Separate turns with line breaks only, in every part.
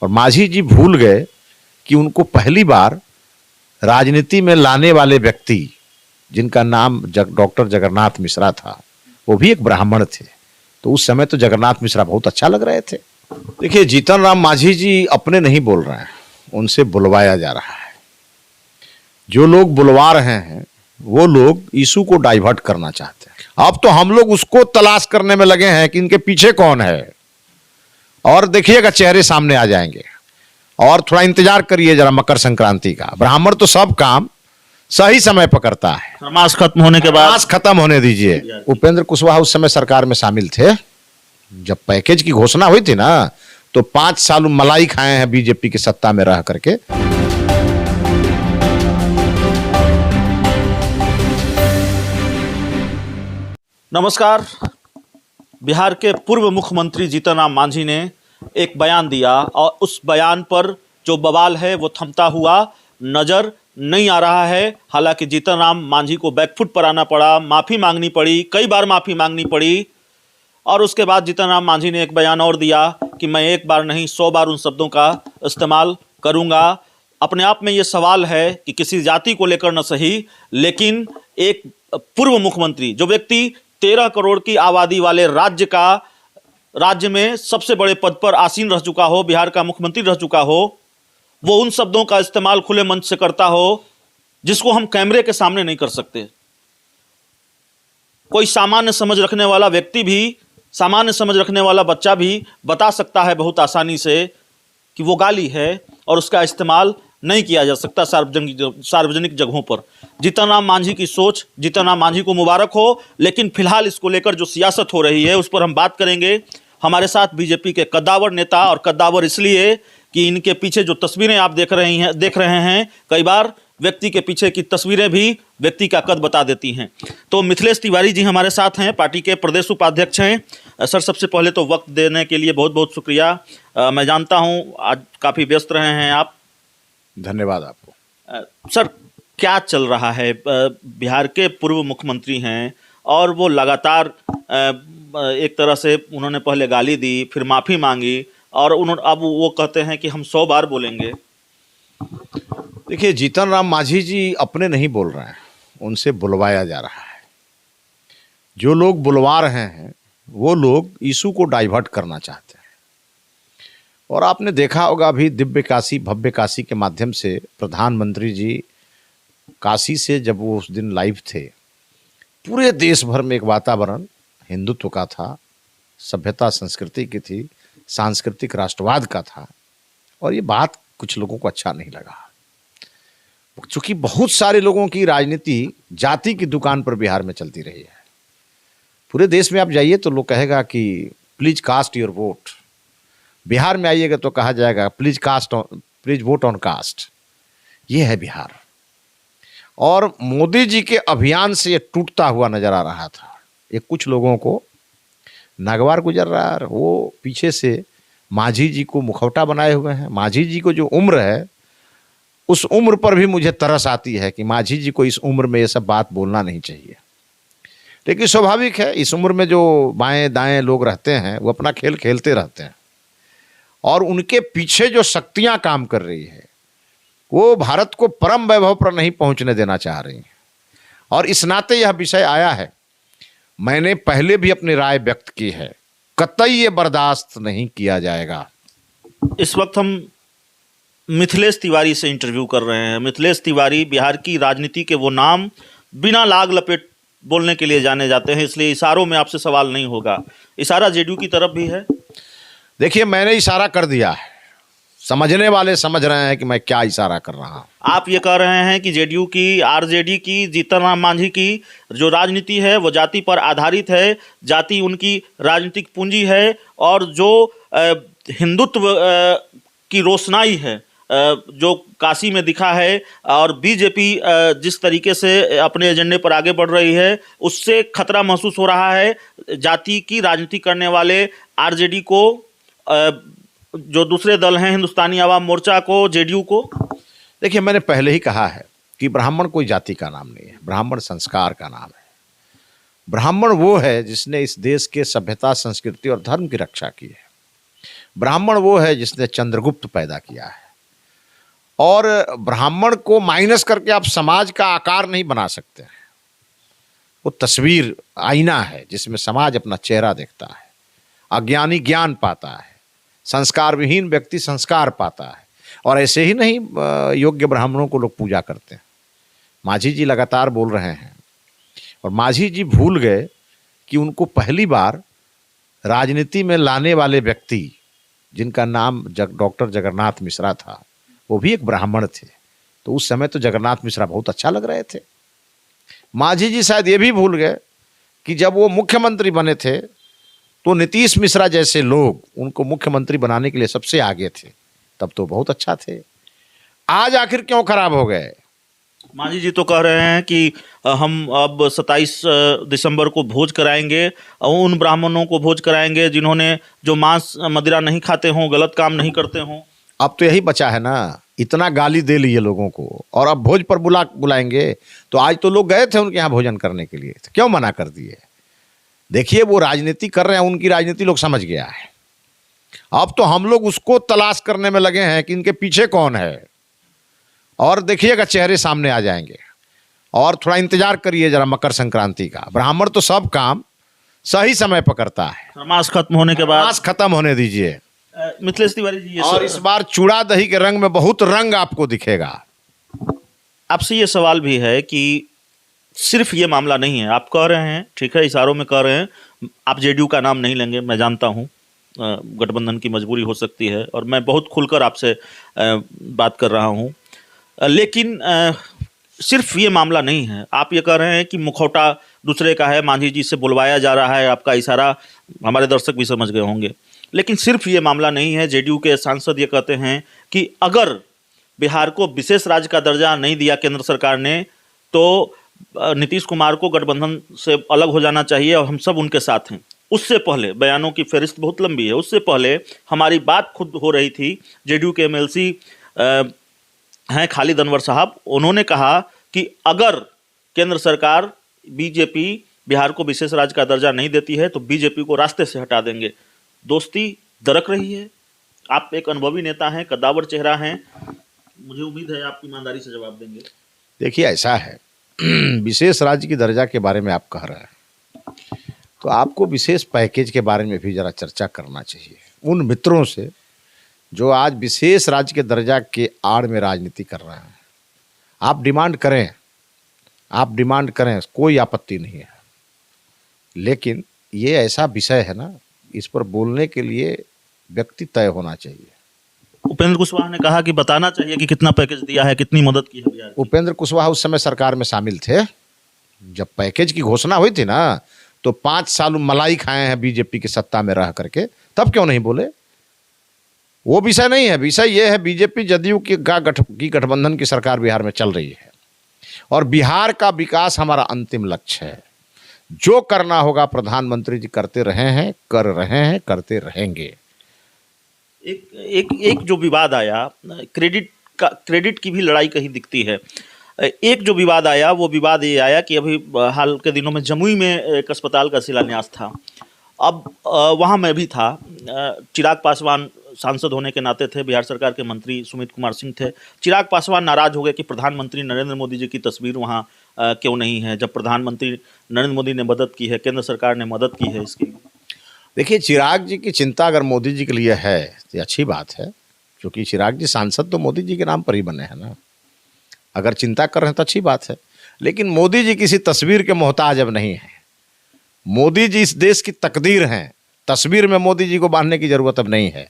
और मांझी जी भूल गए कि उनको पहली बार राजनीति में लाने वाले व्यक्ति जिनका नाम डॉक्टर जगन्नाथ मिश्रा था, वो भी एक ब्राह्मण थे। तो उस समय तो जगन्नाथ मिश्रा बहुत अच्छा लग रहे थे। देखिए, जीतन राम मांझी जी अपने नहीं बोल रहे हैं, उनसे बुलवाया जा रहा है। जो लोग बुलवा रहे हैं वो लोग इशू को डाइवर्ट करना चाहते हैं। अब तो हम लोग उसको तलाश करने में लगे हैं कि इनके पीछे कौन है, और देखिएगा चेहरे सामने आ जाएंगे। और थोड़ा इंतजार करिए जरा मकर संक्रांति का। ब्राह्मण तो सब काम सही समय पकड़ता है।
मास खत्म होने के बाद
मास खत्म होने दीजिए। उपेंद्र कुशवाहा उस समय सरकार में शामिल थे। जब पैकेज की घोषणा हुई थी ना, तो 5 साल मलाई खाए हैं बीजेपी की सत्ता में रह करके।
नमस्कार। बिहार के पूर्व मुख्यमंत्री जीतन राम मांझी ने एक बयान दिया और उस बयान पर जो बवाल है वो थमता हुआ नजर नहीं आ रहा है। हालांकि जीतन राम मांझी को बैकफुट पर आना पड़ा, माफ़ी मांगनी पड़ी, कई बार माफ़ी मांगनी पड़ी। और उसके बाद जीतन राम मांझी ने एक बयान और दिया कि मैं एक बार नहीं 100 बार उन शब्दों का इस्तेमाल करूंगा। अपने आप में ये सवाल है कि किसी जाति को लेकर न सही, लेकिन एक पूर्व मुख्यमंत्री, जो व्यक्ति 13 करोड़ की आबादी वाले राज्य में सबसे बड़े पद पर आसीन रह चुका हो, बिहार का मुख्यमंत्री रह चुका हो, वो उन शब्दों का इस्तेमाल खुले मंच से करता हो जिसको हम कैमरे के सामने नहीं कर सकते। कोई सामान्य समझ रखने वाला व्यक्ति भी, सामान्य समझ रखने वाला बच्चा भी बता सकता है बहुत आसानी से कि वो गाली है और उसका इस्तेमाल नहीं किया जा सकता सार्वजनिक जगहों पर। जीतन राम मांझी की सोच, जीतन राम मांझी को मुबारक हो, लेकिन फिलहाल इसको लेकर जो सियासत हो रही है उस पर हम बात करेंगे। हमारे साथ बीजेपी के कद्दावर नेता, और कद्दावर इसलिए कि इनके पीछे जो तस्वीरें आप देख रहे हैं, कई बार व्यक्ति के पीछे की तस्वीरें भी व्यक्ति का कद बता देती हैं। तो मिथिलेश तिवारी जी हमारे साथ हैं, पार्टी के प्रदेश उपाध्यक्ष हैं। सर, सबसे पहले तो वक्त देने के लिए बहुत बहुत शुक्रिया। मैं जानता हूं आज काफ़ी व्यस्त रहे हैं आप।
धन्यवाद आपको।
सर, क्या चल रहा है? बिहार के पूर्व मुख्यमंत्री हैं और वो लगातार एक तरह से उन्होंने पहले गाली दी, फिर माफ़ी मांगी, और अब वो कहते हैं कि हम 100 बार बोलेंगे।
देखिए, जीतन राम मांझी जी अपने नहीं बोल रहे हैं, उनसे बुलवाया जा रहा है। जो लोग बुलवा रहे हैं वो लोग इशू को डाइवर्ट करना चाहते हैं। और आपने देखा होगा अभी दिव्य काशी, भव्य काशी के माध्यम से प्रधानमंत्री जी काशी से जब वो उस दिन लाइव थे, पूरे देश भर में एक वातावरण हिंदुत्व का था, सभ्यता संस्कृति की थी, सांस्कृतिक राष्ट्रवाद का था। और ये बात कुछ लोगों को अच्छा नहीं लगा, क्योंकि बहुत सारे लोगों की राजनीति जाति की दुकान पर बिहार में चलती रही है। पूरे देश में आप जाइए तो लोग कहेगा कि please cast your vote. Bihar में आइएगा तो कहा जाएगा प्लीज वोट ऑन कास्ट। ये है बिहार। और मोदी जी के अभियान से ये टूटता हुआ नजर आ रहा था। ये कुछ लोगों को नागवार गुजर रहा है। वो पीछे से मांझी जी को मुखौटा बनाए हुए हैं। मांझी जी को जो उम्र है, उस उम्र पर भी मुझे तरस आती है कि मांझी जी को इस उम्र में ये सब बात बोलना नहीं चाहिए। लेकिन स्वाभाविक है, इस उम्र में जो बाएं दाएं लोग रहते हैं वो अपना खेल खेलते रहते हैं, और उनके पीछे जो शक्तियां काम कर रही है वो भारत को परम वैभव पर नहीं पहुंचने देना चाह रही हैं। और इस नाते यह विषय आया है। मैंने पहले भी अपनी राय व्यक्त की है, कतई ये बर्दाश्त नहीं किया जाएगा।
इस वक्त हम मिथिलेश तिवारी से इंटरव्यू कर रहे हैं। मिथिलेश तिवारी बिहार की राजनीति के वो नाम बिना लाग लपेट बोलने के लिए जाने जाते हैं, इसलिए इशारों में आपसे सवाल नहीं होगा। इशारा जेडीयू की तरफ भी है।
देखिए, मैंने इशारा कर दिया है, समझने वाले समझ रहे हैं कि मैं क्या इशारा कर रहा हूं।
आप ये कह रहे हैं कि जेडीयू की, आरजेडी की, जीतन राम मांझी की जो राजनीति है वो जाति पर आधारित है, जाति उनकी राजनीतिक पूंजी है, और जो हिंदुत्व की रोशनाई है जो काशी में दिखा है, और बीजेपी जिस तरीके से अपने एजेंडे पर आगे बढ़ रही है, उससे खतरा महसूस हो रहा है जाति की राजनीति करने वाले आरजेडी को, जो दूसरे दल हैं, हिंदुस्तानी आवाम मोर्चा को, जेडीयू को।
देखिए, मैंने पहले ही कहा है कि ब्राह्मण कोई जाति का नाम नहीं है, ब्राह्मण संस्कार का नाम है। ब्राह्मण वो है जिसने इस देश के सभ्यता, संस्कृति और धर्म की रक्षा की है। ब्राह्मण वो है जिसने चंद्रगुप्त पैदा किया है, और ब्राह्मण को माइनस करके आप समाज का आकार नहीं बना सकते हैं। वो तस्वीर आईना है जिसमें समाज अपना चेहरा देखता है। अज्ञानी ज्ञान पाता है, संस्कार विहीन व्यक्ति संस्कार पाता है, और ऐसे ही नहीं योग्य ब्राह्मणों को लोग पूजा करते हैं। माझी जी लगातार बोल रहे हैं, और माझी जी भूल गए कि उनको पहली बार राजनीति में लाने वाले व्यक्ति जिनका नाम डॉक्टर जगन्नाथ मिश्रा था, वो भी एक ब्राह्मण थे। तो उस समय तो जगन्नाथ मिश्रा बहुत अच्छा लग रहे थे। माझी जी शायद ये भी भूल गए कि जब वो मुख्यमंत्री बने थे तो नीतीश मिश्रा जैसे लोग उनको मुख्यमंत्री बनाने के लिए सबसे आगे थे, तब तो बहुत अच्छा थे। आज आखिर क्यों खराब हो गए?
मांझी जी तो कह रहे हैं कि हम अब 27 दिसंबर को भोज कराएंगे, उन ब्राह्मणों को भोज कराएंगे जिन्होंने जो मांस मदिरा नहीं खाते हों, गलत काम नहीं करते हों।
अब तो यही बचा है ना, इतना गाली दे लिए लोगों को, और अब भोज पर बुलाएंगे। तो आज तो लोग गए थे उनके यहाँ भोजन करने के लिए, तो क्यों मना कर दिए? देखिए, वो राजनीति कर रहे हैं, उनकी राजनीति लोग समझ गया है। अब तो हम लोग उसको तलाश करने में लगे हैं कि इनके पीछे कौन है, और देखिएगा चेहरे सामने आ जाएंगे। और थोड़ा इंतजार करिए जरा मकर संक्रांति का। ब्राह्मण तो सब काम सही समय पर करता है।
मास खत्म होने के बाद
मास खत्म होने दीजिए।
मिथिलेश तिवारी जी,
और इस बार चूड़ा दही के रंग में बहुत रंग आपको दिखेगा।
आपसे ये सवाल भी है कि सिर्फ ये मामला नहीं है, आप कह रहे हैं, ठीक है, इशारों में कह रहे हैं, आप जेडीयू का नाम नहीं लेंगे, मैं जानता हूँ गठबंधन की मजबूरी हो सकती है, और मैं बहुत खुलकर आपसे बात कर रहा हूँ, लेकिन सिर्फ ये मामला नहीं है। आप ये कह रहे हैं कि मुखौटा दूसरे का है, मांझी जी से बुलवाया जा रहा है, आपका इशारा हमारे दर्शक भी समझ गए होंगे। लेकिन सिर्फ ये मामला नहीं है। जेडीयू के सांसद ये कहते हैं कि अगर बिहार को विशेष राज्य का दर्जा नहीं दिया केंद्र सरकार ने, तो नीतीश कुमार को गठबंधन से अलग हो जाना चाहिए, और हम सब उनके साथ हैं। उससे पहले बयानों की फहरिस्त बहुत लंबी है। उससे पहले हमारी बात खुद हो रही थी, जेडीयू के एमएलसी हैं खालिद अनवर साहब, उन्होंने कहा कि अगर केंद्र सरकार बीजेपी बिहार को विशेष राज्य का दर्जा नहीं देती है तो बीजेपी को रास्ते से हटा देंगे। दोस्ती दरक रही है। आप एक अनुभवी नेता हैं, कद्दावर चेहरा हैं, मुझे उम्मीद है आप ईमानदारी से जवाब देंगे।
देखिए, ऐसा है, विशेष राज्य की दर्जा के बारे में आप कह रहे हैं, तो आपको विशेष पैकेज के बारे में भी जरा चर्चा करना चाहिए उन मित्रों से जो आज विशेष राज्य के दर्जा के आड़ में राजनीति कर रहे हैं। आप डिमांड करें, कोई आपत्ति नहीं है, लेकिन ये ऐसा विषय है ना, इस पर बोलने के लिए व्यक्ति तय होना चाहिए।
उपेंद्र कुशवाहा ने कहा कि बताना चाहिए कि कितना पैकेज दिया है, कितनी मदद की है बिहार की।
उपेंद्र कुशवाहा उस समय सरकार में शामिल थे जब पैकेज की घोषणा हुई थी ना, तो 5 साल मलाई खाए हैं बीजेपी की सत्ता में रह करके, तब क्यों नहीं बोले? वो विषय नहीं है। विषय ये है, बीजेपी जदयू की गठबंधन की सरकार बिहार में चल रही है, और बिहार का विकास हमारा अंतिम लक्ष्य है। जो करना होगा प्रधानमंत्री जी करते रहे हैं, कर रहे हैं, करते रहेंगे।
एक जो विवाद आया, क्रेडिट की भी लड़ाई कहीं दिखती है। एक जो विवाद आया, वो विवाद ये आया कि अभी हाल के दिनों में जमुई में एक अस्पताल का शिलान्यास था। अब वहाँ मैं भी था। चिराग पासवान सांसद होने के नाते थे, बिहार सरकार के मंत्री सुमित कुमार सिंह थे। चिराग पासवान नाराज हो गए कि प्रधानमंत्री नरेंद्र मोदी जी की तस्वीर वहाँ क्यों नहीं है, जब प्रधानमंत्री नरेंद्र मोदी ने मदद की है, केंद्र सरकार ने मदद की है इसकी।
देखिए, चिराग जी की चिंता अगर मोदी जी के लिए है तो अच्छी बात है, क्योंकि चिराग जी सांसद तो मोदी जी के नाम पर ही बने हैं ना। अगर चिंता कर रहे हैं तो अच्छी बात है, लेकिन मोदी जी किसी तस्वीर के मोहताज अब नहीं है। मोदी जी इस देश की तकदीर हैं, तस्वीर में मोदी जी को बांधने की जरूरत अब नहीं है।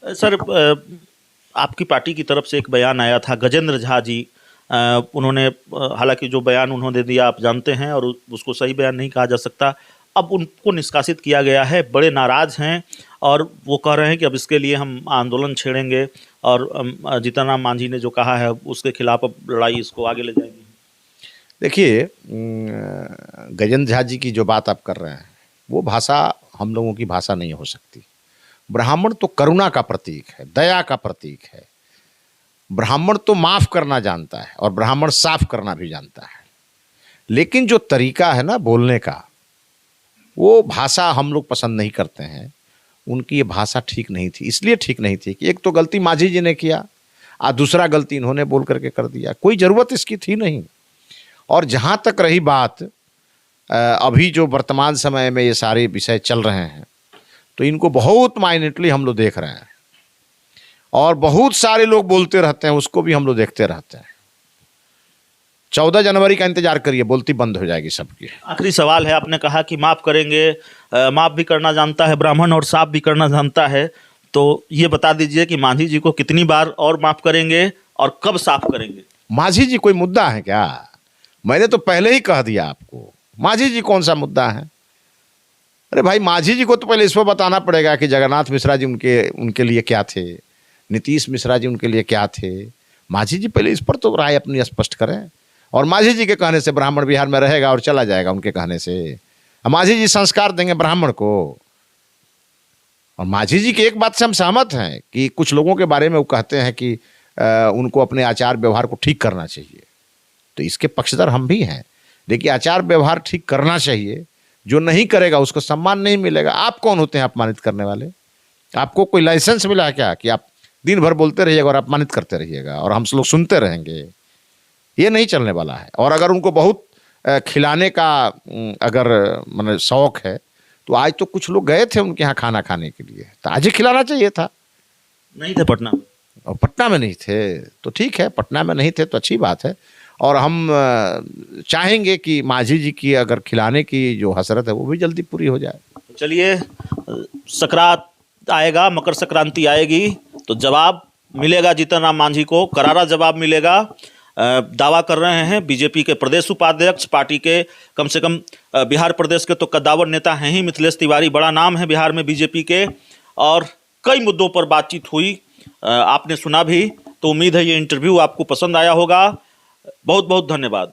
सर, आपकी पार्टी की तरफ से एक बयान आया था, गजेंद्र झा जी, उन्होंने, हालांकि जो बयान उन्होंने दिया आप जानते हैं, और उसको सही बयान नहीं कहा जा सकता। अब उनको निष्कासित किया गया है, बड़े नाराज हैं, और वो कह रहे हैं कि अब इसके लिए हम आंदोलन छेड़ेंगे, और जीतन राम मांझी ने जो कहा है उसके खिलाफ अब लड़ाई इसको आगे ले जाएंगे।
देखिए, गजेंद्र झा जी की जो बात आप कर रहे हैं, वो भाषा हम लोगों की भाषा नहीं हो सकती। ब्राह्मण तो करुणा का प्रतीक है, दया का प्रतीक है। ब्राह्मण तो माफ़ करना जानता है, और ब्राह्मण साफ करना भी जानता है। लेकिन जो तरीका है ना बोलने का, वो भाषा हम लोग पसंद नहीं करते हैं। उनकी ये भाषा ठीक नहीं थी। इसलिए ठीक नहीं थी कि एक तो गलती माझी जी ने किया और दूसरा गलती इन्होंने बोल करके कर दिया, कोई ज़रूरत इसकी थी नहीं। और जहाँ तक रही बात अभी जो वर्तमान समय में ये सारे विषय चल रहे हैं, तो इनको बहुत माइन्यूटली हम लोग देख रहे हैं और बहुत सारे लोग बोलते रहते हैं, उसको भी हम लोग देखते रहते हैं। 14 जनवरी का इंतजार करिए, बोलती बंद हो जाएगी सबकी।
आखिरी सवाल है, आपने कहा कि माफ़ करेंगे, माफ़ भी करना जानता है ब्राह्मण और साफ भी करना जानता है, तो ये बता दीजिए कि मांझी जी को कितनी बार और माफ़ करेंगे और कब साफ करेंगे?
माझी जी कोई मुद्दा है क्या? मैंने तो पहले ही कह दिया आपको, माझी जी कौन सा मुद्दा है? अरे भाई, माझी जी को तो पहले इस पर बताना पड़ेगा कि जगन्नाथ मिश्रा जी उनके लिए क्या थे, नीतीश मिश्रा जी उनके लिए क्या थे। माझी जी पहले इस पर तो राय अपनी स्पष्ट करें। और माझी जी के कहने से ब्राह्मण बिहार में रहेगा और चला जाएगा, उनके कहने से माझी जी संस्कार देंगे ब्राह्मण को। और माझी जी की एक बात से हम सहमत हैं कि कुछ लोगों के बारे में वो कहते हैं कि उनको अपने आचार व्यवहार को ठीक करना चाहिए, तो इसके पक्षधर हम भी हैं। देखिए, आचार व्यवहार ठीक करना चाहिए, जो नहीं करेगा उसको सम्मान नहीं मिलेगा। आप कौन होते हैं अपमानित करने वाले? आपको कोई लाइसेंस मिला है क्या कि आप दिन भर बोलते रहिएगा और अपमानित करते रहिएगा और हम लोग सुनते रहेंगे? ये नहीं चलने वाला है। और अगर उनको बहुत खिलाने का अगर मतलब शौक है, तो आज तो कुछ लोग गए थे उनके यहाँ खाना खाने के लिए, तो आज ही खिलाना चाहिए था।
नहीं थे पटना में,
और पटना में नहीं थे तो ठीक है, पटना में नहीं थे तो अच्छी बात है। और हम चाहेंगे कि माझी जी की अगर खिलाने की जो हसरत है वो भी जल्दी पूरी हो जाए।
चलिए, सकरात आएगा, मकर संक्रांति आएगी तो जवाब मिलेगा जीतन राम मांझी को, करारा जवाब मिलेगा। दावा कर रहे हैं बीजेपी के प्रदेश उपाध्यक्ष, पार्टी के कम से कम बिहार प्रदेश के तो कद्दावर नेता हैं ही मिथिलेश तिवारी, बड़ा नाम है बिहार में बीजेपी के, और कई मुद्दों पर बातचीत हुई, आपने सुना भी। तो उम्मीद है ये इंटरव्यू आपको पसंद आया होगा। बहुत बहुत धन्यवाद।